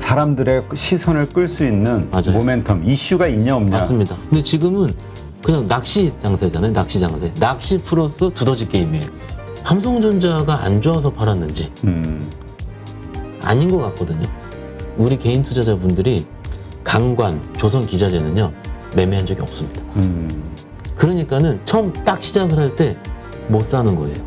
사람들의 시선을 끌 수 있는 맞아요. 모멘텀, 이슈가 있냐 없냐. 맞습니다. 근데 지금은 그냥 낚시 장세잖아요. 낚시 장세. 낚시 플러스 두더지 게임이에요. 삼성전자가 안 좋아서 팔았는지 아닌 것 같거든요. 우리 개인 투자자분들이 강관, 조선기자재는요 매매한 적이 없습니다. 그러니까는 처음 딱 시작을 할 때 못 사는 거예요.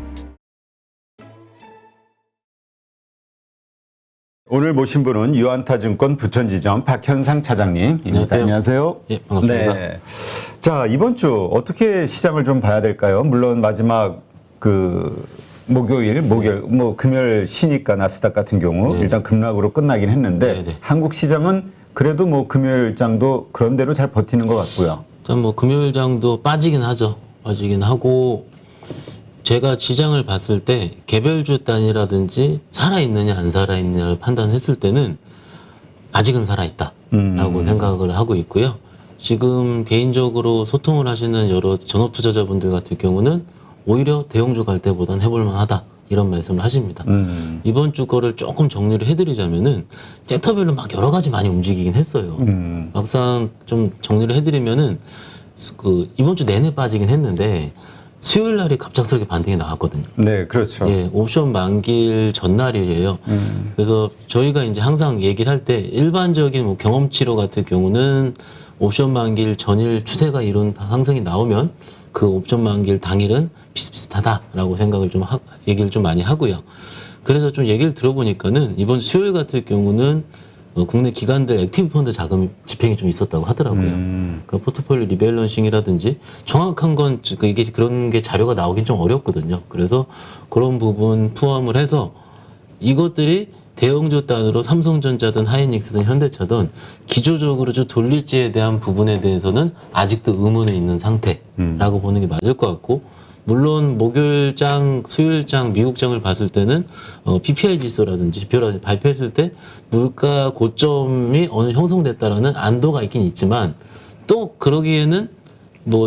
오늘 모신 분은 유안타증권 부천지점 박현상 차장님. 안녕하세요. 안녕하세요. 예, 반갑습니다. 네. 자, 이번 주 어떻게 시장을 좀 봐야 될까요? 물론 마지막 목요일, 금요일 쉬니까 나스닥 같은 경우 네. 일단 급락으로 끝나긴 했는데 네, 네. 한국 시장은 그래도 금요일장도 그런 대로 잘 버티는 것 같고요. 전 금요일장도 빠지긴 하죠. 빠지긴 하고 제가 시장을 봤을 때 개별주 단위라든지 살아있느냐 안 살아있느냐를 판단했을 때는 아직은 살아있다라고 생각을 하고 있고요. 지금 개인적으로 소통을 하시는 여러 전업 투자자분들 같은 경우는 오히려 대형주 갈 때보단 해볼만 하다 이런 말씀을 하십니다. 이번 주 거를 조금 정리를 해드리자면은 섹터별로 막 여러 가지 많이 움직이긴 했어요. 막상 좀 정리를 해드리면은 이번 주 내내 빠지긴 했는데 수요일 날이 갑작스럽게 반등이 나왔거든요. 네, 그렇죠. 예, 옵션 만기일 전날이에요. 그래서 저희가 이제 항상 얘기를 할 때 일반적인 경험치료 같은 경우는 옵션 만기일 전일 추세가 이룬 상승이 나오면 그 옵션 만기일 당일은 비슷비슷하다라고 생각을 얘기를 좀 많이 하고요. 그래서 좀 얘기를 들어보니까는 이번 수요일 같은 경우는 국내 기관들 액티브 펀드 자금 집행이 좀 있었다고 하더라고요. 그 포트폴리오 리밸런싱이라든지 정확한 건 이게 그런 게 자료가 나오긴 좀 어렵거든요. 그래서 그런 부분 포함을 해서 이것들이 대형주 단으로 삼성전자든 하이닉스든 현대차든 기조적으로 좀 돌릴지에 대한 부분에 대해서는 아직도 의문이 있는 상태라고 보는 게 맞을 것 같고, 물론 목요일장, 수요일장, 미국장을 봤을 때는 PPI 지수라든지 지표라든지 발표했을 때 물가 고점이 어느 형성됐다라는 안도가 있긴 있지만 또 그러기에는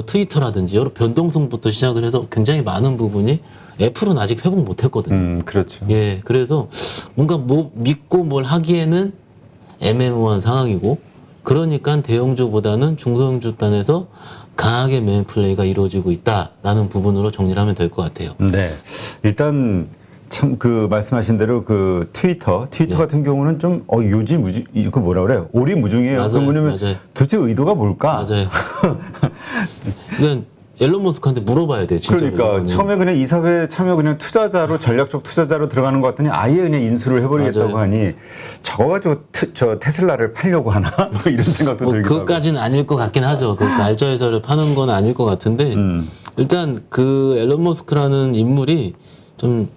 트위터라든지 여러 변동성부터 시작을 해서 굉장히 많은 부분이 애플은 아직 회복 못했거든요. 그렇죠. 예, 그래서 뭔가 믿고 뭘 하기에는 애매모호한 상황이고, 그러니까 대형주보다는 중소형주 단에서 강하게 매매 플레이가 이루어지고 있다라는 부분으로 정리를 하면 될 것 같아요. 네. 일단 참 말씀하신 대로 트위터 네. 같은 경우는 좀 요지무지 뭐라 그래요? 오리무중이에요. 맞아요. 뭐냐면 맞아요. 도대체 의도가 뭘까? 맞아요. 이건 앨런 머스크한테 물어봐야 돼요. 진짜. 그러니까 처음에 그냥 이사회 참여 그냥 투자자로 전략적 투자자로 들어가는 것 같더니 아예 그냥 인수를 해버리겠다고 맞아요. 하니 저거 가지고 저 테슬라를 팔려고 하나 이런 생각도 들기도 하고. 그것까지는 아닐 것 같긴 하죠. 알짜회사를 파는 건 아닐 것 같은데 일단 앨런 머스크라는 인물이 좀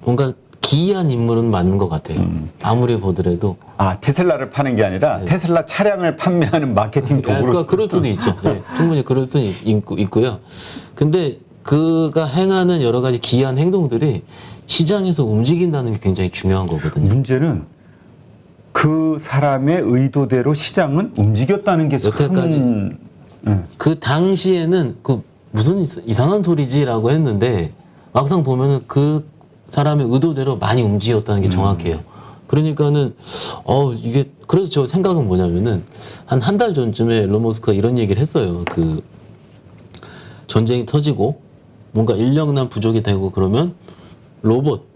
뭔가 기이한 인물은 맞는 것 같아요. 아무리 보더라도. 테슬라를 파는 게 아니라 테슬라 차량을 판매하는 마케팅 도구로. 그럴 수도 있죠. 예, 충분히 그럴 수도 있고요. 근데 그가 행하는 여러 가지 기이한 행동들이 시장에서 움직인다는 게 굉장히 중요한 거거든요. 문제는 그 사람의 의도대로 시장은 움직였다는 게 여태까지 그 당시에는 무슨 이상한 소리지라고 했는데 막상 보면은 그 사람의 의도대로 많이 움직였다는 게 정확해요. 그러니까는 이게 그래서 저 생각은 뭐냐면은 한 달 전쯤에 앨런 머스크가 이런 얘기를 했어요. 전쟁이 터지고 뭔가 인력난 부족이 되고 그러면 로봇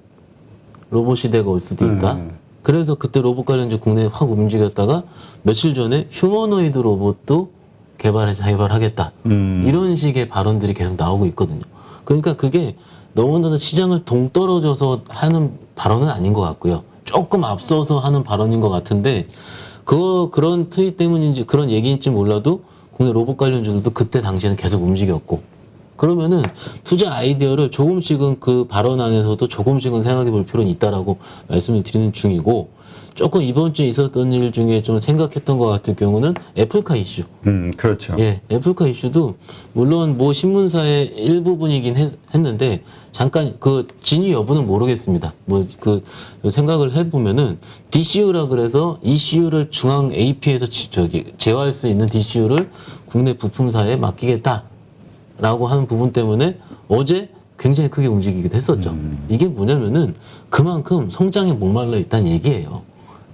시대가 올 수도 있다. 그래서 그때 로봇 관련주 국내에 확 움직였다가 며칠 전에 휴머노이드 로봇도 개발하겠다. 이런 식의 발언들이 계속 나오고 있거든요. 그러니까 그게 너무나도 시장을 동떨어져서 하는 발언은 아닌 것 같고요. 조금 앞서서 하는 발언인 것 같은데 그런 트윗 때문인지 그런 얘기인지 몰라도 국내 로봇 관련주들도 그때 당시에는 계속 움직였고, 그러면은 투자 아이디어를 조금씩은 그 발언 안에서도 조금씩은 생각해 볼 필요는 있다라고 말씀을 드리는 중이고, 조금 이번 주에 있었던 일 중에 좀 생각했던 것 같은 경우는 애플카 이슈. 그렇죠. 예, 애플카 이슈도 물론 신문사의 일부분이긴 했는데 잠깐 진위 여부는 모르겠습니다. 생각을 해보면은 DCU라 그래서 ECU를 중앙 AP에서 제어할 수 있는 DCU를 국내 부품사에 맡기겠다라고 하는 부분 때문에 어제 굉장히 크게 움직이기도 했었죠. 이게 뭐냐면은 그만큼 성장에 목말라 있다는 얘기예요.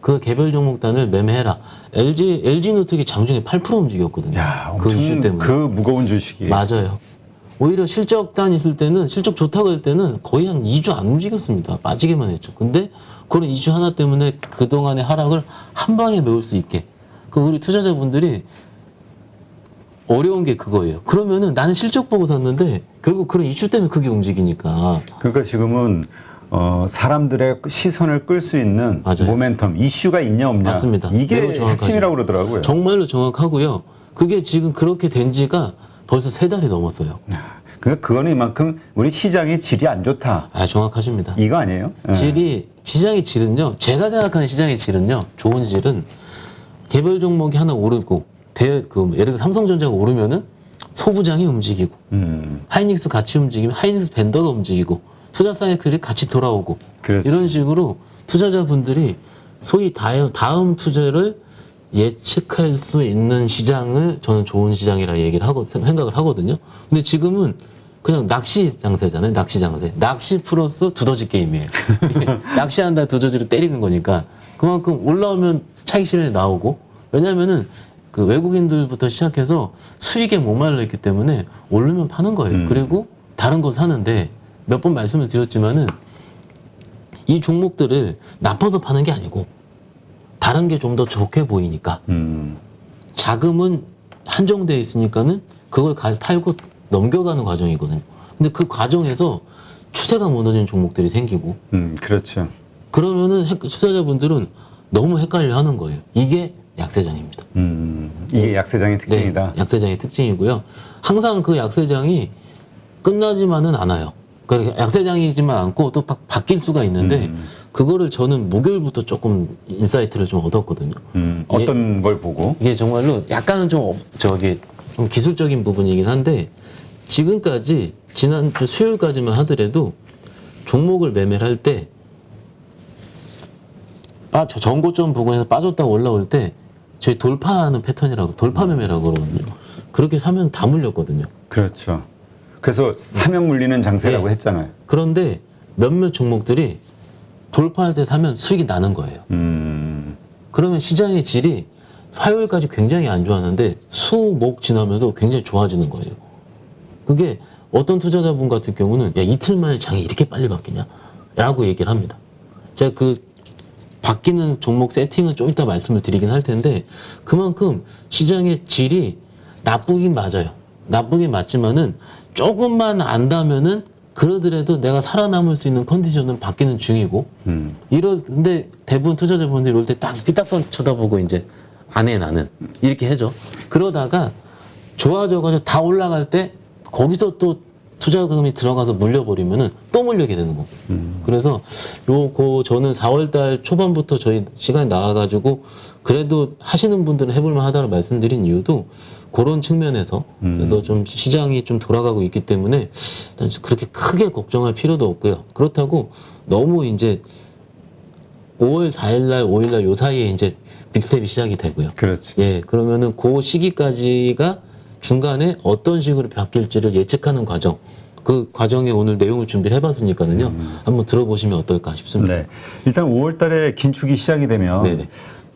그 개별 종목단을 매매해라. LG노텍이 장중에 8% 움직였거든요. 야, 그 엄청 이슈 때문에. 그 무거운 주식이. 맞아요. 오히려 실적단 있을 때는 실적 좋다고 할 때는 거의 한 2주 안 움직였습니다. 빠지기만 했죠. 근데 그런 이슈 하나 때문에 그동안의 하락을 한 방에 메울 수 있게. 그 우리 투자자분들이 어려운 게 그거예요. 그러면은 나는 실적 보고 샀는데 결국 그런 이슈 때문에 그게 움직이니까. 그러니까 지금은 사람들의 시선을 끌 수 있는 맞아요. 모멘텀, 이슈가 있냐 없냐. 맞습니다. 이게 매우 정확하죠. 핵심이라고 그러더라고요. 정말로 정확하고요. 그게 지금 그렇게 된 지가 벌써 3달이 넘었어요. 그러니까 그거는 이만큼 우리 시장의 질이 안 좋다. 아, 정확하십니다. 이거 아니에요? 예. 시장의 질은요, 제가 생각하는 시장의 질은요, 좋은 질은 개별 종목이 하나 오르고, 예를 들어 삼성전자가 오르면은 소부장이 움직이고, 하이닉스 같이 움직이면 하이닉스 벤더가 움직이고, 투자 사이클이 같이 돌아오고, 그렇지. 이런 식으로 투자자분들이 소위 다음 투자를 예측할 수 있는 시장을 저는 좋은 시장이라 생각을 하거든요. 근데 지금은 그냥 낚시 장세잖아요. 낚시 장세. 낚시 플러스 두더지 게임이에요. 낚시한다 두더지를 때리는 거니까 그만큼 올라오면 차익 실현이 나오고, 왜냐면은 그 외국인들부터 시작해서 수익에 목말라 있기 때문에 오르면 파는 거예요. 그리고 다른 거 사는데 몇 번 말씀을 드렸지만은 이 종목들을 나빠서 파는 게 아니고 다른 게 좀 더 좋게 보이니까 자금은 한정되어 있으니까는 그걸 팔고 넘겨가는 과정이거든요. 근데 그 과정에서 추세가 무너지는 종목들이 생기고 그렇죠. 그러면은 투자자분들은 너무 헷갈려 하는 거예요. 이게 약세장입니다. 이게 약세장의 특징이다. 네, 약세장의 특징이고요. 항상 그 약세장이 끝나지만은 않아요. 그러니까 약세장이지만 않고 또 바뀔 수가 있는데 그거를 저는 목요일부터 조금 인사이트를 좀 얻었거든요. 어떤 걸 보고? 이게 정말로 약간은 좀 기술적인 부분이긴 한데 지금까지 지난 수요일까지만 하더라도 종목을 매매를 할 때 전고점 부근에서 빠졌다가 올라올 때 저희 돌파 매매라고 그러거든요. 그렇게 사면 다 물렸거든요. 그렇죠. 그래서 사면 물리는 장세라고 네. 했잖아요. 그런데 몇몇 종목들이 돌파할 때 사면 수익이 나는 거예요. 그러면 시장의 질이 화요일까지 굉장히 안 좋았는데 수목 지나면서 굉장히 좋아지는 거예요. 그게 어떤 투자자분 같은 경우는 야, 이틀 만에 장이 이렇게 빨리 바뀌냐? 라고 얘기를 합니다. 제가 그 바뀌는 종목 세팅은 좀 이따 말씀을 드리긴 할 텐데 그만큼 시장의 질이 나쁘긴 맞아요. 나쁘긴 맞지만은 조금만 안다면은 그러더라도 내가 살아남을 수 있는 컨디션으로 바뀌는 중이고 근데 대부분 투자자분들이 이럴 때 딱 삐딱선 쳐다보고 이제 안 해 나는 이렇게 해줘. 그러다가 좋아져가지고 다 올라갈 때 거기서 또 투자금이 들어가서 물려버리면은 또 물리게 되는 거고. 그래서 저는 4월달 초반부터 저희 시간이 나와가지고 그래도 하시는 분들은 해볼만 하다고 말씀드린 이유도 그런 측면에서 그래서 좀 시장이 좀 돌아가고 있기 때문에 일단 그렇게 크게 걱정할 필요도 없고요. 그렇다고 너무 이제 5월 4일날, 5일날 요 사이에 이제 빅스텝이 시작이 되고요. 그렇죠. 예, 그러면은 그 시기까지가 중간에 어떤 식으로 바뀔지를 예측하는 과정. 그 과정에 오늘 내용을 준비를 해봤으니까요. 한번 들어보시면 어떨까 싶습니다. 네. 일단 5월 달에 긴축이 시작이 되면 네네.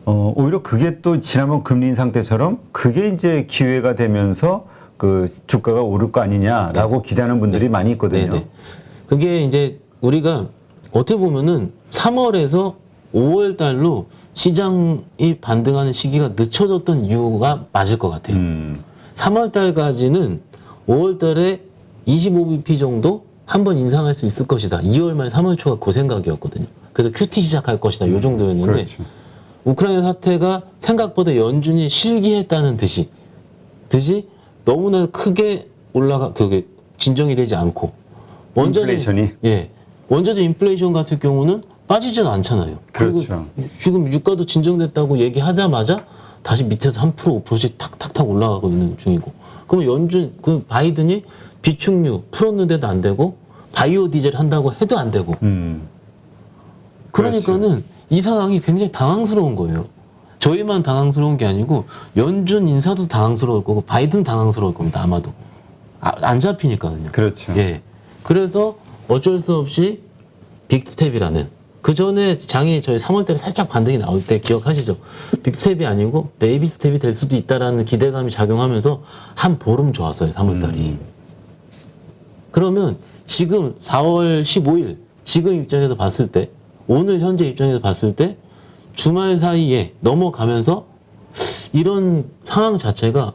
오히려 그게 또 지난번 금리 인상 때처럼 그게 이제 기회가 되면서 그 주가가 오를 거 아니냐라고 기대하는 분들이 많이 있거든요. 네네. 그게 이제 우리가 어떻게 보면은 3월에서 5월 달로 시장이 반등하는 시기가 늦춰졌던 이유가 맞을 것 같아요. 3월 달까지는 5월 달에 25bp 정도 한번 인상할 수 있을 것이다. 2월 말 3월 초가 그 생각이었거든요. 그래서 QT 시작할 것이다. 요 정도였는데 그렇죠. 우크라이나 사태가 생각보다 연준이 실기했다는 듯이 너무나 크게 그게 진정이 되지 않고 인플레이션이? 원자재 인플레이션 같은 경우는 빠지지는 않잖아요. 그렇죠. 그리고 지금 유가도 진정됐다고 얘기하자마자 다시 밑에서 3% 5%씩 탁탁탁 올라가고 있는 중이고. 그러면 바이든이 비축유 풀었는데도 안 되고 바이오 디젤 한다고 해도 안 되고. 그러니까는 이 상황이 굉장히 당황스러운 거예요. 저희만 당황스러운 게 아니고 연준 인사도 당황스러울 거고 바이든 당황스러울 겁니다. 아마도. 안 잡히니까요. 그렇죠. 예. 그래서 어쩔 수 없이 빅스텝이라는 그 전에 장이 저희 3월달에 살짝 반등이 나올 때 기억하시죠? 빅스텝이 아니고 베이비 스텝이 될 수도 있다라는 기대감이 작용하면서 한 보름 좋았어요, 3월달이. 그러면 지금 4월 15일 지금 입장에서 봤을 때, 오늘 현재 입장에서 봤을 때 주말 사이에 넘어가면서 이런 상황 자체가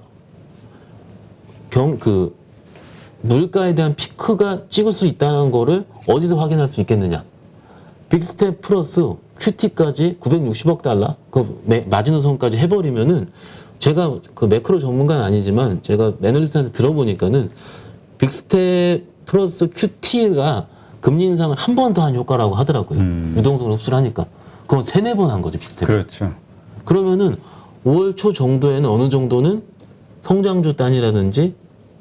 물가에 대한 피크가 찍을 수 있다는 거를 어디서 확인할 수 있겠느냐? 빅스텝 플러스 QT까지 960억 달러, 그 마지노선까지 해버리면은, 제가 그 매크로 전문가는 아니지만 제가 애널리스트한테 들어보니까는 빅스텝 플러스 QT가 금리 인상을 한 번 더 한 효과라고 하더라고요. 유동성을 흡수를 하니까. 그건 3-4번 한 거죠, 빅스텝. 그렇죠. 그러면은 5월 초 정도에는 어느 정도는 성장주 단이라든지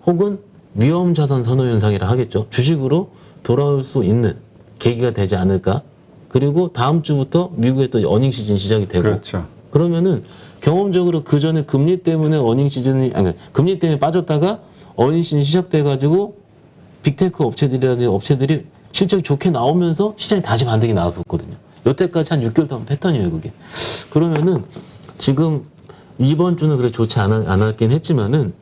혹은 위험 자산 선호 현상이라 하겠죠. 주식으로 돌아올 수 있는 계기가 되지 않을까. 그리고 다음 주부터 미국의 또 어닝 시즌 시작이 되고. 그렇죠. 그러면은 경험적으로 그 전에 금리 때문에 어닝 시즌이 금리 때문에 빠졌다가 어닝 시즌이 시작돼가지고 빅테크 업체들이라든지 업체들이 실적이 좋게 나오면서 시장이 다시 반등이 나왔었거든요. 여태까지 한 6개월 동안 패턴이에요, 그게. 그러면은 지금 이번 주는 그래 좋지 않았긴 했지만은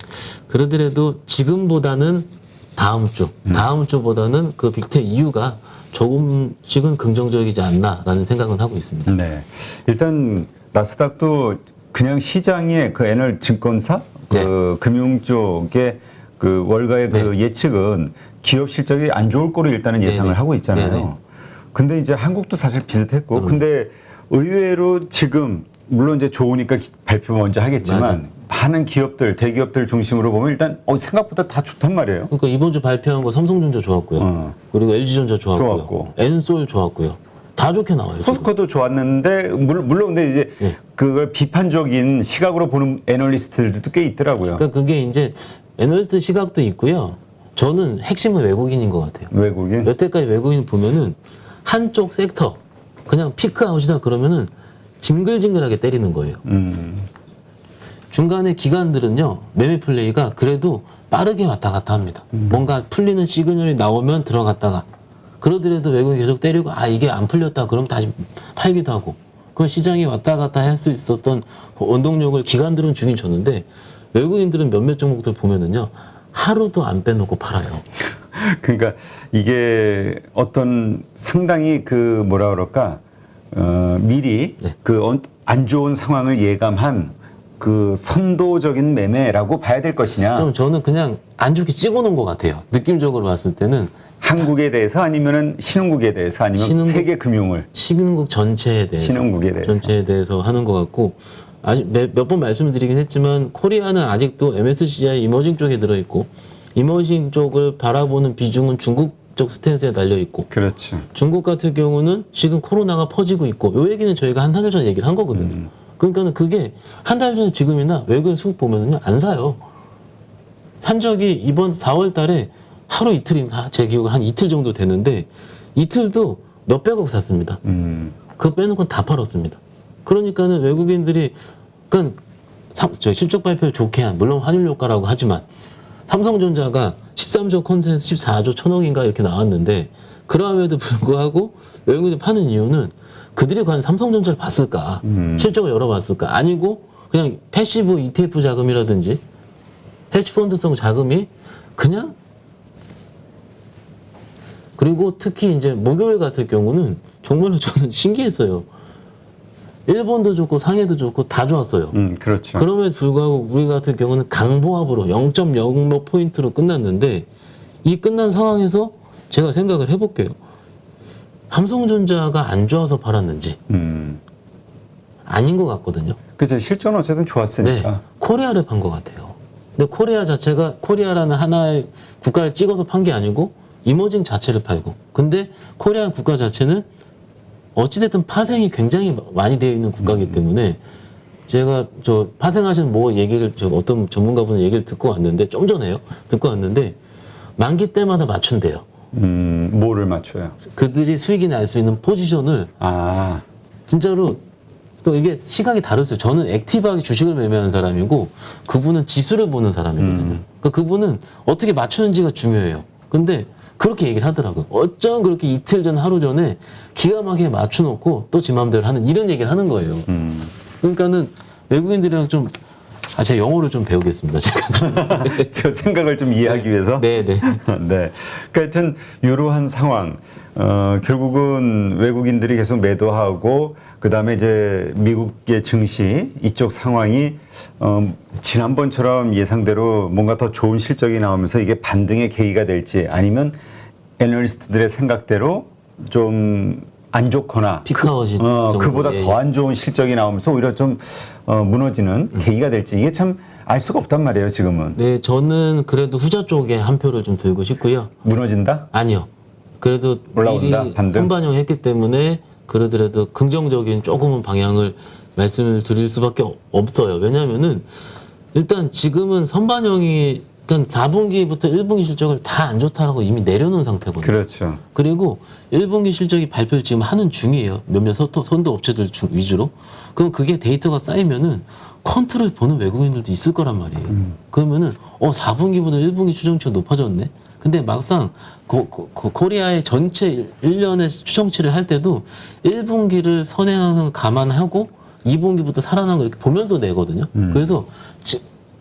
그러더라도 지금보다는 다음 주보다는 그 빅테크 이유가 조금씩은 긍정적이지 않나라는 생각은 하고 있습니다. 네. 일단 나스닥도 그냥 시장의 그 애널 증권사 그 금융 쪽의 그 월가의 그 예측은 기업 실적이 안 좋을 거로 일단은 예상을 하고 있잖아요. 네네. 근데 이제 한국도 사실 비슷했고, 근데 의외로 지금 물론 이제 좋으니까 발표 먼저 하겠지만 맞아. 많은 기업들, 대기업들 중심으로 보면 일단 생각보다 다 좋단 말이에요. 그러니까 이번 주 발표한 거 삼성전자 좋았고요. 그리고 LG전자 좋았고요. 좋았고. 엔솔 좋았고요. 다 좋게 나와요. 지금. 포스코도 좋았는데 물론 근데 이제 그걸 비판적인 시각으로 보는 애널리스트들도 꽤 있더라고요. 그러니까 그게 이제 애널리스트 시각도 있고요. 저는 핵심은 외국인인 것 같아요. 외국인. 여태까지 외국인 보면은 한쪽 섹터 그냥 피크아웃이다 그러면은 징글징글하게 때리는 거예요. 중간에 기관들은요, 매매 플레이가 그래도 빠르게 왔다 갔다 합니다. 뭔가 풀리는 시그널이 나오면 들어갔다가, 그러더라도 외국인이 계속 때리고 이게 안 풀렸다 그러면 다시 팔기도 하고, 그건 시장이 왔다 갔다 할 수 있었던 원동력을 기관들은 주긴 줬는데, 외국인들은 몇몇 종목들 보면은요 하루도 안 빼놓고 팔아요. 그러니까 이게 어떤 상당히 그 뭐라 그럴까 미리 그 안 좋은 상황을 예감한 그 선도적인 매매라고 봐야 될 것이냐. 좀 저는 그냥 안 좋게 찍어놓은 것 같아요. 느낌적으로 봤을 때는 한국에 대해서 아니면은 신흥국에 대해서 아니면 세계 금융을 신흥국 전체에 대해서 신흥국에 대해서 전체에 대해서 하는 것 같고, 아직 몇 번 말씀드리긴 했지만 코리아는 아직도 MSCI 이머징 쪽에 들어있고, 이머징 쪽을 바라보는 비중은 중국적 스탠스에 달려있고, 그렇죠. 중국 같은 경우는 지금 코로나가 퍼지고 있고, 요 얘기는 저희가 한 달 전에 얘기를 한 거거든요. 그러니까는 그게 한 달 전에 지금이나 외국인 수급 보면은요 안 사요. 산 적이 이번 4월 달에 하루 이틀인, 제 기억은 한 이틀 정도 되는데 이틀도 몇백억 샀습니다. 그거 빼놓고는 다 팔았습니다. 그러니까는 외국인들이, 그러니까 실적 발표를 좋게 한, 물론 환율 효과라고 하지만 삼성전자가 13조 컨센스 14조 천억인가 이렇게 나왔는데, 그럼에도 불구하고 외국인들이 파는 이유는 그들이 과연 삼성전자를 봤을까, 실적을 열어봤을까, 아니고 그냥 패시브 ETF 자금이라든지 헤지펀드성 자금이 그냥, 그리고 특히 이제 목요일 같은 경우는 정말로 저는 신기했어요. 일본도 좋고 상해도 좋고 다 좋았어요. 그렇죠. 그럼에도 불구하고 우리 같은 경우는 강보합으로 0.0몇 포인트로 끝났는데, 이 끝난 상황에서 제가 생각을 해볼게요. 삼성전자가 안 좋아서 팔았는지 아닌 것 같거든요. 그렇죠. 실적은 어쨌든 좋았으니까. 네, 코리아를 판 것 같아요. 근데 코리아 자체가, 코리아라는 하나의 국가를 찍어서 판 게 아니고 이머징 자체를 팔고, 근데 코리아 국가 자체는 어찌됐든 파생이 굉장히 많이 되어 있는 국가이기 때문에, 제가 저 파생하신 얘기를 어떤 전문가분 얘기를 듣고 왔는데, 좀 전에요. 듣고 왔는데 만기 때마다 맞춘대요. 뭐를 맞춰요? 그들이 수익이 날 수 있는 포지션을. 진짜로 또 이게 시각이 다르죠. 저는 액티브하게 주식을 매매하는 사람이고, 그분은 지수를 보는 사람이거든요. 그러니까 그분은 어떻게 맞추는지가 중요해요. 근데 그렇게 얘기를 하더라고요. 어쩜 그렇게 이틀 전, 하루 전에 기가 막히게 맞춰놓고 또 지 마음대로 하는 이런 얘기를 하는 거예요. 그러니까는 외국인들이랑 좀 제가 영어를 좀 배우겠습니다. 제가 그 생각을 좀 이해하기 위해서. 네. 네. 그러니까 하여튼 이러한 상황, 결국은 외국인들이 계속 매도하고 그다음에 이제 미국의 증시 이쪽 상황이 지난번처럼 예상대로 뭔가 더 좋은 실적이 나오면서 이게 반등의 계기가 될지 아니면 애널리스트들의 생각대로 좀 안 좋거나 피크아웃이 그보다 더 안 좋은 실적이 나오면서 오히려 좀 무너지는 계기가 될지 이게 참 알 수가 없단 말이에요 지금은. 네, 저는 그래도 후자 쪽에 한 표를 좀 들고 싶고요. 무너진다? 아니요. 그래도 올라온다, 미리 반등? 선반영했기 때문에 그러더라도 긍정적인 조금은 방향을 말씀을 드릴 수밖에 없어요. 왜냐하면은 일단 지금은 선반영이 일단 4분기부터 1분기 실적을 다 안 좋다라고 이미 내려놓은 상태거든요. 그렇죠. 그리고 1분기 실적이 발표를 지금 하는 중이에요. 몇몇 선도 업체들 위주로. 그럼 그게 데이터가 쌓이면은 컨트롤 보는 외국인들도 있을 거란 말이에요. 그러면은 4분기보다 1분기 추정치가 높아졌네. 근데 막상 코리아의 전체 1년의 추정치를 할 때도 1분기를 선행하는 걸 감안하고 2분기부터 살아나는 걸 이렇게 보면서 내거든요. 그래서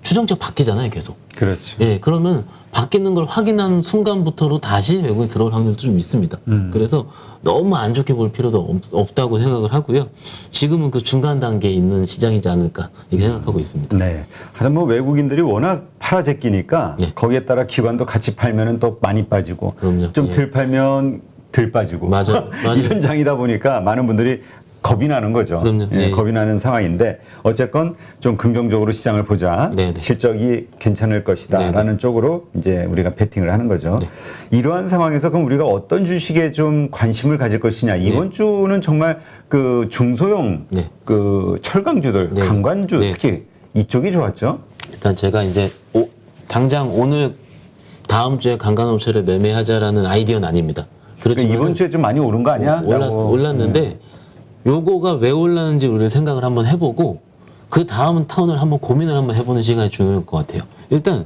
추정치가 바뀌잖아요, 계속. 그렇죠. 예, 그러면 바뀌는 걸 확인하는 순간부터로 다시 외국인 들어올 확률도 좀 있습니다. 그래서 너무 안 좋게 볼 필요도 없다고 생각을 하고요. 지금은 그 중간 단계에 있는 시장이지 않을까 이렇게 생각하고 있습니다. 네. 하여튼 뭐 외국인들이 워낙 팔아제끼니까 네. 거기에 따라 기관도 같이 팔면은 또 많이 빠지고 그럼요. 좀 예. 덜 팔면 덜 빠지고 맞아요. 이런 장이다 보니까 많은 분들이 겁이 나는 거죠. 그럼요. 예, 예. 겁이 나는 상황인데 어쨌건 좀 긍정적으로 시장을 보자. 네네. 실적이 괜찮을 것이다라는 네네. 쪽으로 이제 우리가 베팅을 하는 거죠. 네. 이러한 상황에서 그럼 우리가 어떤 주식에 좀 관심을 가질 것이냐. 이번 주는 정말 그 중소형 네. 그 철강주들, 네. 강관주 네. 특히 이쪽이 좋았죠. 일단 제가 이제 당장 오늘 다음 주에 강간업체를 매매하자라는 아이디어는 아닙니다. 그러니까 그렇지만 이번 주에 좀 많이 오른 거 아니야? 라고. 올랐는데 요거가 왜 올랐는지 우리가 생각을 한번 해보고 그 다음 타운을 한번 고민을 한번 해보는 시간이 중요할 것 같아요. 일단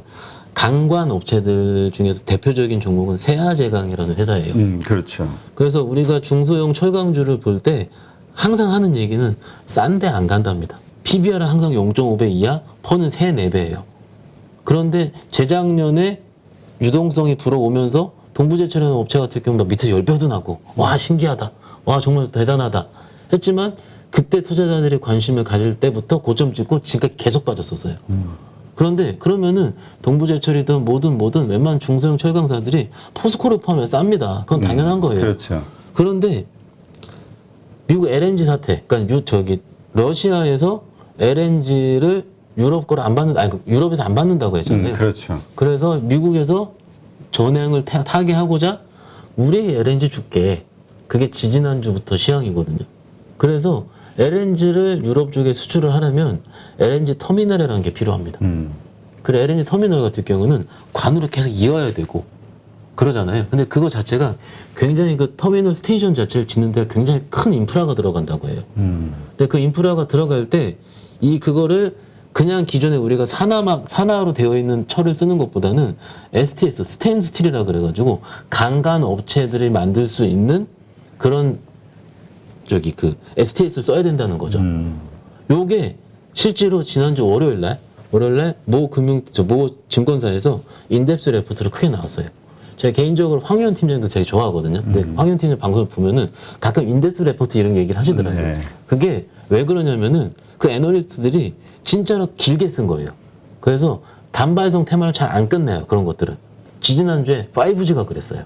강관 업체들 중에서 대표적인 종목은 세아제강이라는 회사예요. 그렇죠. 그래서 우리가 중소형 철강주를 볼 때 항상 하는 얘기는 싼데 안 간답니다. PBR은 항상 0.5배 이하, 퍼는 3, 4배예요. 그런데 재작년에 유동성이 불어오면서 동부제철이라는 업체 같은 경우 밑에 10배도 나고 와 신기하다. 와 정말 대단하다. 했지만 그때 투자자들이 관심을 가질 때부터 고점 찍고 지금까지 계속 빠졌었어요. 그런데 그러면은 동부제철이든 뭐든 웬만한 중소형 철강사들이 포스코를 포함해 쌉니다. 그건 당연한 거예요. 그렇죠. 그런데 미국 LNG 사태, 그러니까 러시아에서 LNG를 유럽 거를 안 받는, 아니 유럽에서 안 받는다고 했잖아요. 그렇죠. 그래서 미국에서 전횡을 타게 하고자 우리 LNG 줄게. 그게 지지난주부터 시향이거든요. 그래서 LNG를 유럽 쪽에 수출을 하려면 LNG 터미널이라는 게 필요합니다. 그래 LNG 터미널 같은 경우는 관으로 계속 이어야 되고 그러잖아요. 근데 그거 자체가 굉장히 그 터미널 스테이션 자체를 짓는 데 굉장히 큰 인프라가 들어간다고 해요. 근데 그 인프라가 들어갈 때 그거를 그냥 기존에 우리가 산화로 되어 있는 철을 쓰는 것보다는 STS, 스테인스틸이라 그래가지고 강간 업체들이 만들 수 있는 그런 STS를 써야 된다는 거죠. 요게 실제로 지난주 월요일날 모 증권사에서 인덱스 레포트로 크게 나왔어요. 제가 개인적으로 황유현 팀장도 되게 좋아하거든요. 근데 황유현 팀장 방송을 보면은 가끔 인덱스 레포트 이런 얘기를 하시더라고요. 네. 그게 왜 그러냐면은 그 애널리스트들이 진짜로 길게 쓴 거예요. 그래서 단발성 테마를 잘 안 끝내요. 그런 것들은. 지지난주에 5G가 그랬어요.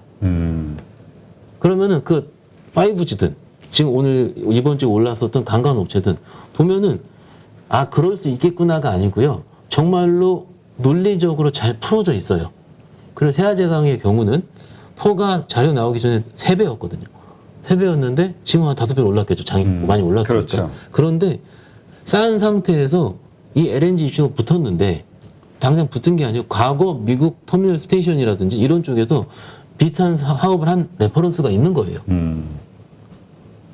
그러면은 그 5G든 지금 이번 주에 올랐었던 강간 업체든 보면은 그럴 수 있겠구나가 아니고요. 정말로 논리적으로 잘 풀어져 있어요. 그리고 세아제강의 경우는 포가 자료 나오기 전에 3배였거든요. 3배였는데 지금 한 5배 올랐겠죠. 장이 많이 올랐으니까. 그렇죠. 그런데 쌓은 상태에서 이 LNG 이슈가 붙었는데 당장 붙은 게 아니고 과거 미국 터미널 스테이션이라든지 이런 쪽에서 비슷한 사업을 한 레퍼런스가 있는 거예요.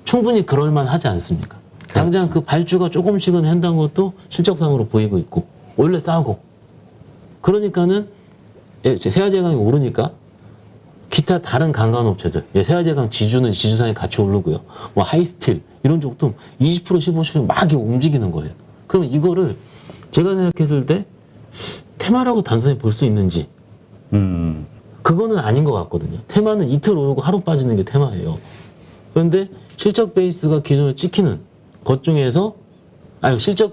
충분히 그럴만 하지 않습니까? 그렇죠. 당장 그 발주가 조금씩은 한다는 것도 실적상으로 보이고 있고 원래 싸고 그러니까는 세아제강이 오르니까 기타 다른 강간 업체들, 세아제강 지주는 지주상에 같이 오르고요. 뭐 하이스틸 이런 쪽도 20% 15% 막 이렇게 움직이는 거예요. 그럼 이거를 제가 생각했을 때 테마라고 단순히 볼 수 있는지 그거는 아닌 것 같거든요. 테마는 이틀 오르고 하루 빠지는 게 테마예요. 그런데 실적 베이스가 기존에 찍히는 것 중에서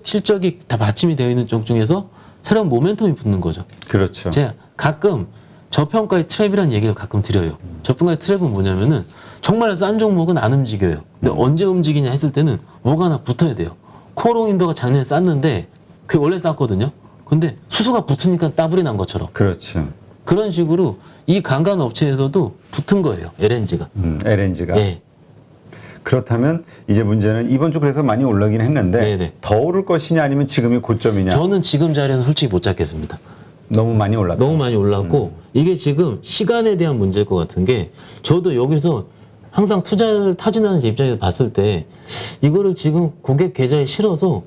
실적이 다 받침이 되어 있는 쪽 중에서 새로운 모멘텀이 붙는 거죠. 그렇죠. 제가 가끔 저평가의 트랩이라는 얘기를 가끔 드려요. 저평가의 트랩은 뭐냐면은 정말 싼 종목은 안 움직여요. 근데 언제 움직이냐 했을 때는 뭐가 하나 붙어야 돼요. 코어롱인더가 작년에 쌌는데 그게 원래 쌌거든요. 근데 수수가 붙으니까 따블이 난 것처럼. 그렇죠. 그런 식으로 이 강간 업체에서도 붙은 거예요. LNG가. LNG가. 예. 그렇다면 이제 문제는 이번 주 그래서 많이 올라긴 했는데 네네. 더 오를 것이냐 아니면 지금이 고점이냐. 저는 지금 자리에서 솔직히 못 잡겠습니다. 너무 많이 올랐다. 너무 많이 올랐고 이게 지금 시간에 대한 문제일 것 같은 게 저도 여기서 항상 투자를 타진하는 제 입장에서 봤을 때 이거를 지금 고객 계좌에 실어서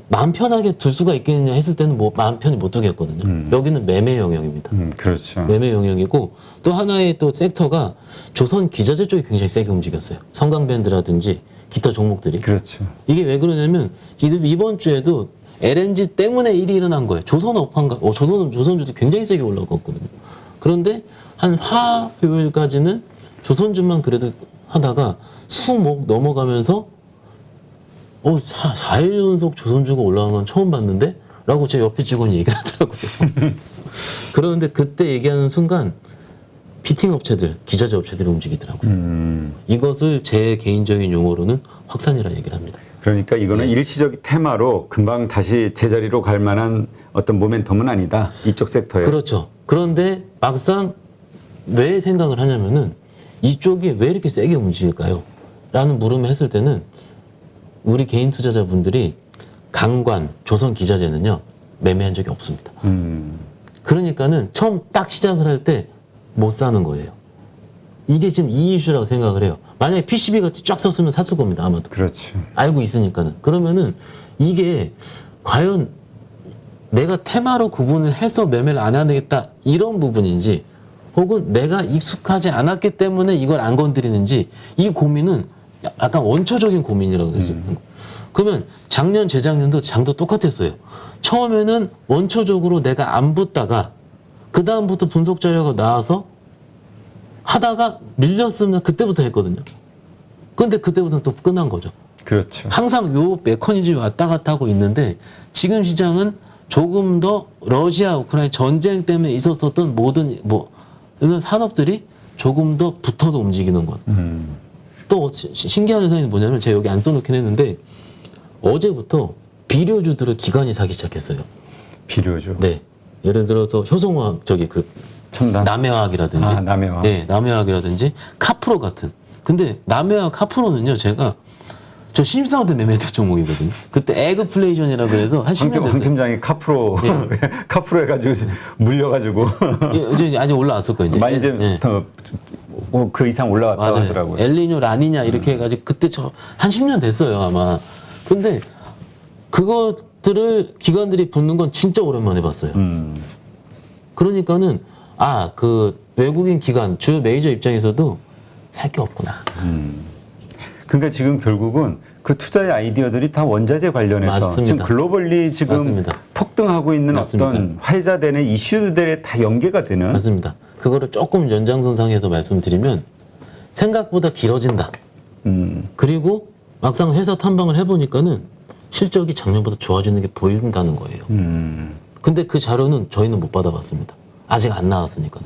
마음 편하게 둘 수가 있겠느냐 했을 때는 뭐 마음 편히 못 두겠거든요. 여기는 매매 영역입니다. 그렇죠. 매매 영역이고 또 하나의 또 섹터가 조선 기자재 쪽이 굉장히 세게 움직였어요. 성강밴드라든지 기타 종목들이. 그렇죠. 이게 왜 그러냐면 이번 주에도 LNG 때문에 일이 일어난 거예요. 조선주도 굉장히 세게 올라갔거든요. 그런데 한 화요일까지는 조선주만 그래도 하다가 수목 넘어가면서 4일 연속 조선주가 올라간 건 처음 봤는데? 라고 제 옆에 직원이 얘기를 하더라고요. 그런데 그때 얘기하는 순간 피팅 업체들, 기자재 업체들이 움직이더라고요. 이것을 제 개인적인 용어로는 확산이라 얘기를 합니다. 그러니까 이거는 일시적 테마로 금방 다시 제자리로 갈 만한 어떤 모멘텀은 아니다. 이쪽 섹터에. 그렇죠. 그런데 막상 왜 생각을 하냐면은 이쪽이 왜 이렇게 세게 움직일까요? 라는 물음을 했을 때는 우리 개인 투자자분들이 강관, 조선 기자재는요 매매한 적이 없습니다. 그러니까는 처음 딱 시작을 할 때 못 사는 거예요. 이게 지금 이 이슈라고 생각을 해요. 만약에 PCB 같이 쫙 썼으면 샀을 겁니다. 아마도. 그렇죠. 알고 있으니까는. 그러면은 이게 과연 내가 테마로 구분을 해서 매매를 안 해야 되겠다 이런 부분인지 혹은 내가 익숙하지 않았기 때문에 이걸 안 건드리는지 이 고민은 약간 원초적인 고민이라고 할 수 있는 거. 그러면 작년, 재작년도 장도 똑같았어요. 처음에는 원초적으로 내가 안 붙다가 그 다음부터 분석 자료가 나와서 하다가 밀렸으면 그때부터 했거든요. 근데 그때부터는 또 끝난 거죠. 그렇죠. 항상 요 메커니즘이 왔다 갔다 하고 있는데 지금 시장은 조금 더 러시아 우크라이나 전쟁 때문에 있었었던 모든 이런 산업들이 조금 더 붙어서 움직이는 것. 또 신기한 현상이 뭐냐면 제가 여기 안 써놓긴 했는데 어제부터 비료주들을 기관이 사기 시작했어요. 비료주. 네. 예를 들어서 효성화학 첨단. 남해화학이라든지 남해화학. 네, 남해화학이라든지 카프로 같은. 근데 남해화학 카프로는요 제가 저 신입사원 때 매매했던 종목이거든요. 그때 에그플레이션이라 그래서 한 10년 됐어요. 황 팀장이 카프로 카프로 해가지고 물려가지고 이제 아직 올라왔을 거예요. 많이 이제 그 이상 올라왔다고 맞아요. 하더라고요. 엘니뇨, 라니냐 이렇게 해가지고 그때 저 한 10년 됐어요 아마. 근데 그것들을 기관들이 붙는 건 진짜 오랜만에 봤어요. 그러니까는 그 외국인 기관 주요 메이저 입장에서도 살 게 없구나. 그러니까 지금 결국은 그 투자의 아이디어들이 다 원자재 관련해서 맞습니다. 지금 글로벌리 지금 맞습니다. 폭등하고 있는 맞습니다. 어떤 화제되는 이슈들에 다 연계가 되는. 맞습니다. 그거를 조금 연장선상에서 말씀드리면 생각보다 길어진다. 그리고 막상 회사 탐방을 해보니까는 실적이 작년보다 좋아지는 게 보인다는 거예요. 근데 그 자료는 저희는 못 받아봤습니다. 아직 안 나왔으니까요.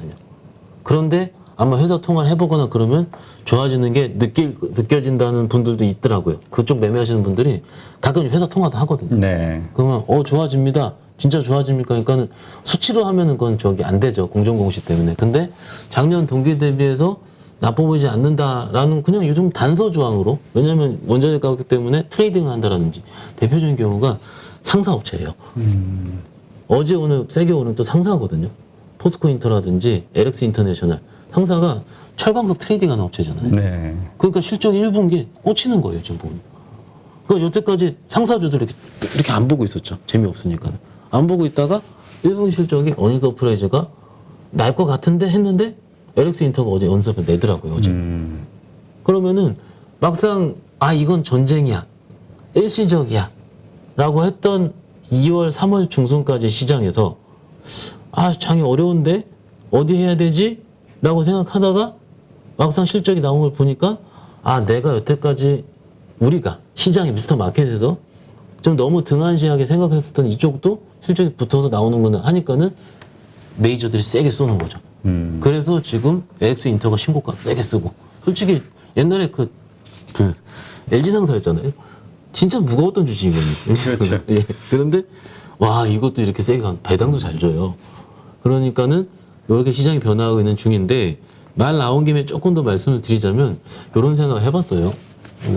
그런데 아마 회사 통화를 해보거나 그러면 좋아지는 게 느껴진다는 분들도 있더라고요. 그쪽 매매하시는 분들이 가끔 회사 통화도 하거든요. 네. 그러면 좋아집니다. 진짜 좋아집니까? 그러니까는 수치로 하면은 그건 안 되죠. 공정공시 때문에. 근데 작년 동기 대비해서 나빠 보이지 않는다라는 그냥 요즘 단서 조항으로, 왜냐하면 원자재 가격 때문에 트레이딩을 한다라든지 대표적인 경우가 상사업체예요. 어제 오늘 세게 오는 또 상사거든요. 포스코 인터라든지 LX 인터내셔널 상사가 철광석 트레이딩하는 업체잖아요. 네. 그러니까 실적 1분기 꽂히는 거예요 지금 보면. 그러니까 여태까지 상사주들 이렇게 안 보고 있었죠. 재미없으니까. 안 보고 있다가 1분기 실적이 어닝스 서프라이즈가 날 것 같은데 했는데 LX 인터가 어제 연습을 내더라고요. 어제. 그러면은 막상 이건 전쟁이야, 일시적이야 라고 했던 2월 3월 중순까지 시장에서 장이 어려운데 어디 해야 되지? 라고 생각하다가 막상 실적이 나온 걸 보니까 내가 여태까지 우리가 시장이 미스터 마켓에서 좀 너무 등한시하게 생각했었던 이쪽도 실적이 붙어서 나오는구나 하니까는 메이저들이 세게 쏘는 거죠. 그래서 지금 LX 인터가 신고가 세게 쓰고, 솔직히 옛날에 그 LG상사였잖아요. 진짜 무거웠던 주식이거든요. 그렇죠. 예. 그런데 이것도 이렇게 세게 배당도 잘 줘요. 그러니까는 이렇게 시장이 변화하고 있는 중인데, 말 나온 김에 조금 더 말씀을 드리자면 이런 생각을 해봤어요.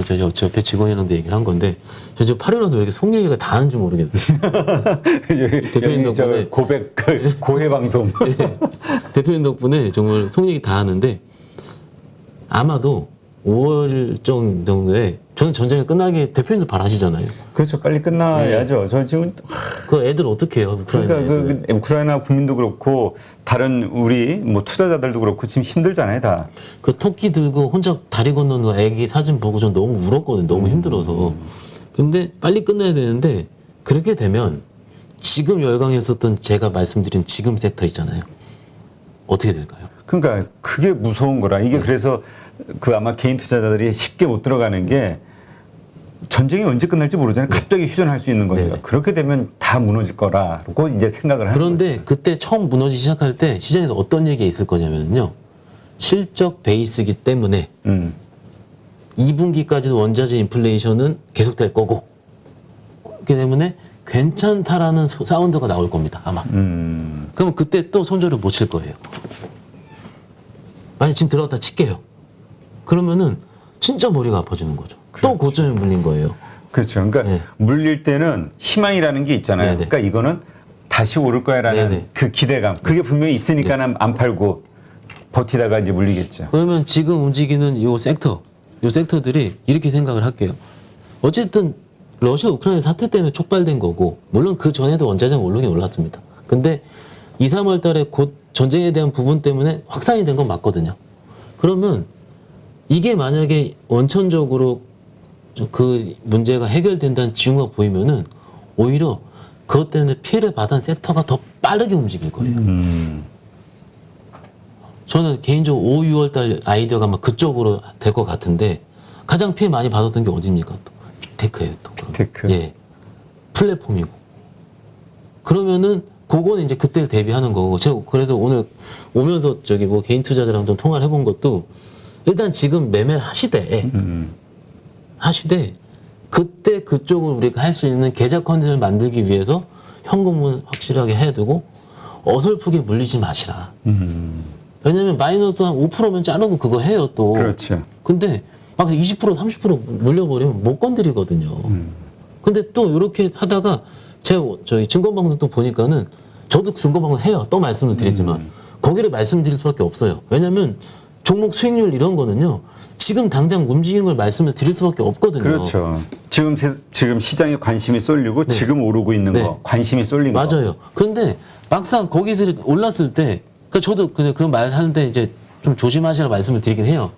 제 옆에 직원이랑도 얘기를 한 건데, 저 지금 8일에도 왜 이렇게 속 얘기가 다 하는지 모르겠어요. 대표님 덕분에 고백 고해 방송. 예, 대표님 덕분에 정말 속 얘기 다 하는데, 아마도 5월 정도에 저는 전쟁이 끝나게 대표님도 바라시잖아요. 그렇죠. 빨리 끝나야죠. 저 지금 그 애들 어떻게 해요? 우크라이나 그러니까 애들. 그 우크라이나 국민도 그렇고 다른 우리 뭐 투자자들도 그렇고 지금 힘들잖아요, 다. 그 토끼 들고 혼자 다리 건너는 애기 사진 보고 전 너무 울었거든요. 너무 힘들어서. 근데 빨리 끝내야 되는데, 그렇게 되면 지금 열강했었던 제가 말씀드린 지금 섹터 있잖아요. 어떻게 될까요? 그러니까 그게 무서운 거라. 이게 그래서 그 아마 개인 투자자들이 쉽게 못 들어가는 게, 전쟁이 언제 끝날지 모르잖아요. 갑자기 휴전할 수 있는 거니까. 네네. 그렇게 되면 다 무너질 거라고 이제 생각을 하는 거예요. 그런데 그때 처음 무너지기 시작할 때 시장에서 어떤 얘기가 있을 거냐면요. 실적 베이스기 때문에 2분기까지도 원자재 인플레이션은 계속될 거고, 그렇기 때문에 괜찮다라는 사운드가 나올 겁니다. 아마. 그러면 그때 또 손절을 못 칠 거예요. 만약 지금 들어갔다 칠게요. 그러면은 진짜 머리가 아파지는 거죠. 또 고점에 물린 거예요. 그렇죠. 그러니까 네. 물릴 때는 희망이라는 게 있잖아요. 네네. 그러니까 이거는 다시 오를 거야라는 네네. 그 기대감. 그게 분명히 있으니까는 안 팔고 버티다가 이제 물리겠죠. 그러면 지금 움직이는 요 섹터들이 이렇게 생각을 할게요. 어쨌든 러시아 우크라이나 사태 때문에 촉발된 거고, 물론 그 전에도 원자재는 오르긴 올랐습니다. 근데 2, 3월 달에 곧 전쟁에 대한 부분 때문에 확산이 된 건 맞거든요. 그러면 이게 만약에 원천적으로 그 문제가 해결된다는 징후가 보이면은 오히려 그것 때문에 피해를 받은 섹터가 더 빠르게 움직일 거예요. 저는 개인적으로 5, 6월 달 아이디어가 아마 그쪽으로 될 것 같은데, 가장 피해 많이 받았던 게 어디입니까? 또 빅테크예요. 또. 빅테크. 예. 플랫폼이고. 그러면은 그거는 이제 그때 대비하는 거고, 제가 그래서 오늘 오면서 저기 뭐 개인 투자자랑 좀 통화를 해본 것도, 일단 지금 매매를 하시되 그때 그쪽을 우리가 할 수 있는 계좌 컨디션을 만들기 위해서 현금은 확실하게 해야 되고, 어설프게 물리지 마시라. 왜냐면 마이너스 한 5%면 자르고 그거 해요 또. 그렇죠. 근데 막 20% 30% 물려버리면 못 건드리거든요. 근데 또 이렇게 하다가 제가 저희 증권방송 또 보니까는, 저도 증권방송 해요. 또 말씀을 드리지만 거기를 말씀드릴 수밖에 없어요. 왜냐면 종목 수익률 이런 거는요, 지금 당장 움직이는 걸 말씀을 드릴 수밖에 없거든요. 그렇죠. 지금 시장에 관심이 쏠리고 지금 오르고 있는 네. 거, 관심이 쏠린 거. 맞아요. 근데 막상 거기서 올랐을 때, 그러니까 저도 그런 말 하는데 이제 좀 조심하시라 말씀을 드리긴 해요.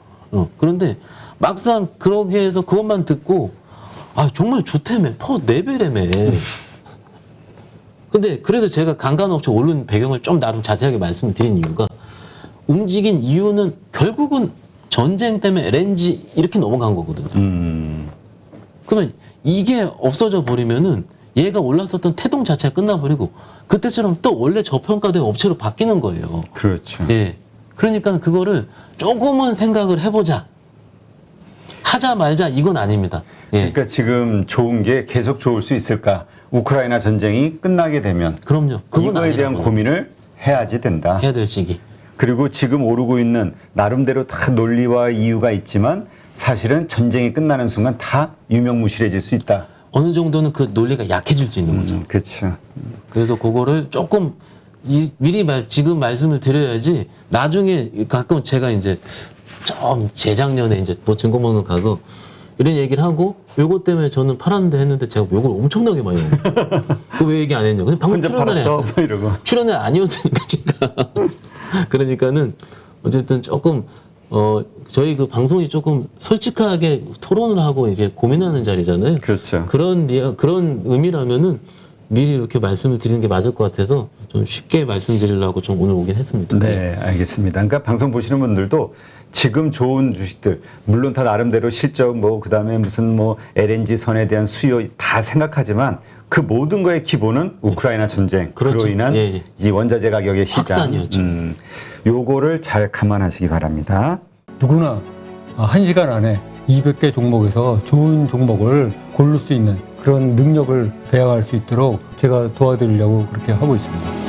그런데 막상 그렇게 해서 그것만 듣고, 정말 좋다며, 퍼 4배라며. 근데 그래서 제가 강간업체 오른 배경을 좀 나름 자세하게 말씀을 드린 이유가, 움직인 이유는 결국은 전쟁 때문에 LNG 이렇게 넘어간 거거든요. 그러면 이게 없어져 버리면은 얘가 올랐었던 태동 자체가 끝나버리고, 그때처럼 또 원래 저평가된 업체로 바뀌는 거예요. 그렇죠. 예. 그러니까 그거를 조금은 생각을 해보자. 하자 말자 이건 아닙니다. 예. 그러니까 지금 좋은 게 계속 좋을 수 있을까? 우크라이나 전쟁이 끝나게 되면 그럼요. 그건 이거에 대한 아니라고요. 고민을 해야지 된다. 해야 될 시기. 그리고 지금 오르고 있는 나름대로 다 논리와 이유가 있지만, 사실은 전쟁이 끝나는 순간 다 유명무실해질 수 있다. 어느 정도는 그 논리가 약해질 수 있는 거죠. 그렇죠. 그래서 그거를 조금 미리 지금 말씀을 드려야지, 나중에 가끔 제가 이제 좀 재작년에 이제 뭐 증권방송 가서 이런 얘기를 하고, 요거 때문에 저는 팔았는데 했는데 제가 욕을 엄청나게 많이 먹어요. 그 왜 얘기 안 했냐고. 근데 방금 혼자 출연날에 팔았어? 뭐 이러고. 출연날 아니었으니까 제가. 그러니까는 어쨌든 조금 저희 그 방송이 조금 솔직하게 토론을 하고 이제 고민하는 자리잖아요. 그렇죠. 그런 의미라면은 미리 이렇게 말씀을 드리는 게 맞을 것 같아서 좀 쉽게 말씀드리려고 좀 오늘 오긴 했습니다. 네, 알겠습니다. 그러니까 방송 보시는 분들도 지금 좋은 주식들, 물론 다 나름대로 실적, 그다음에 무슨 LNG 선에 대한 수요 다 생각하지만 그 모든 거의 기본은 우크라이나 전쟁, 그렇죠. 그로 인한 예. 이 원자재 가격의 시장, 확산이었죠. 요거를 잘 감안하시기 바랍니다. 누구나 1시간 안에 200개 종목에서 좋은 종목을 고를 수 있는 그런 능력을 배양할 수 있도록 제가 도와드리려고 그렇게 하고 있습니다.